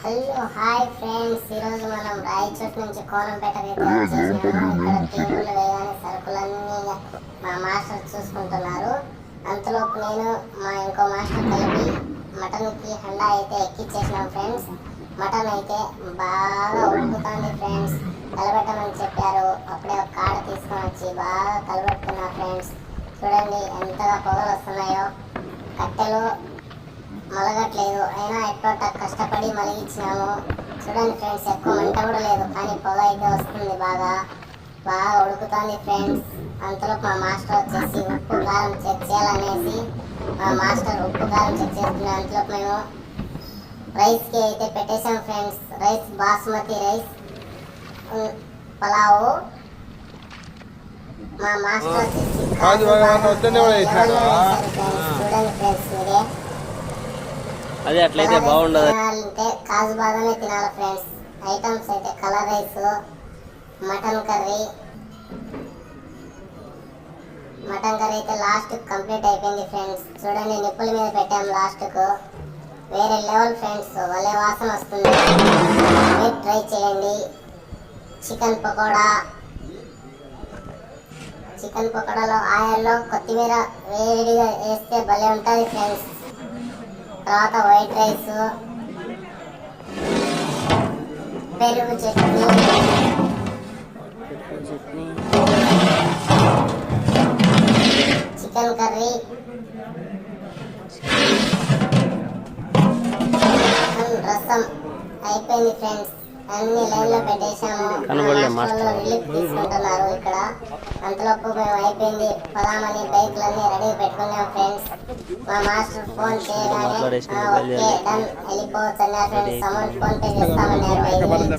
Hello hi friends, ఈరోజు మనం రాయచోటు నుంచి కోనంపేటకి అయితే వచ్చేసినాము. ఇక్కడ టేబుల్ వేయగానే సరుకులన్నీ మా మాస్టర్ చూసుకుంటున్నారు. అంతలోపు నేను మా ఇంకో మాస్టర్ కలిపి మటన్కి హండా అయితే ఎక్కిచ్చేసినాం ఫ్రెండ్స్. మటన్ అయితే బాగా ఉడుకుతుంది ఫ్రెండ్స్. కలబెట్టమని చెప్పారు. అప్పుడే ఒక కాడ తీసుకొని వచ్చి బాగా కలబెట్టుకున్నా ఫ్రెండ్స్. చూడండి ఎంతగా పొగలు వస్తున్నాయో. కట్టెలు మలగట్లేదు, అయినా ఎట్లా కష్టపడి మలిగించినాము. చూడండి ఫ్రెండ్స్, ఎక్కువ మంట కూడా లేదు, కానీ పొగ అయితే వస్తుంది. బాగా బాగా ఉడుకుతుంది ఫ్రెండ్స్. అంతలో మా మాస్టర్ వచ్చేసి ఉప్పు కారం చెక్ చేయాలనేసి మా మాస్టర్ ఉప్పు కారం చెక్ చేస్తున్నాం. అంతలో మేము రైస్కి అయితే పెట్టేశాం friends. Rice basmati rice pulao. మా మాస్టర్ వచ్చేసి చూడండి ఫ్రెండ్స్, మీరే అదే అట్లయితే బాగుండదు. అంటే కాజు బాదామే తినాలి ఫ్రెండ్స్. ఐటమ్స్ అయితే కలర్ రైస్, మటన్ కర్రీ అయితే లాస్ట్ కంప్లీట్ అయిపోయింది ఫ్రెండ్స్. చూడండి, నిప్పుల మీద పెట్టాం లాస్ట్కు. వేరే లెవెల్ ఫ్రెండ్స్, భలే వాసన వస్తుంది. మీరు ట్రై చేయండి. చికెన్ పకోడాలో ఆయిల్లో కొత్తిమీర వేడిగా వేస్తే భలే ఉంటుంది ఫ్రెండ్స్. తర్వాత వైట్ రైస్, పెరుగు చట్నీ, చికెన్ కర్రీ, రసం అయిపోయింది ఫ్రెండ్స్. అన్ని లైన్ లో పెట్టేశాము. రిలీఫ్ తీసుకుంటున్నారు ఇక్కడ. అంతలోపు మేము అయిపోయింది పదామని బైక్లన్నీ రెడీ పెట్టుకున్నాం ఫ్రెండ్స్. మా మాస్టర్ ఫోన్ చేయగానే ఓకే డన్ వెళ్ళిపోవచ్చు అన్నారు ఫ్రెండ్స్. అమౌంట్ ఫోన్ పే చేస్తామన్నారు.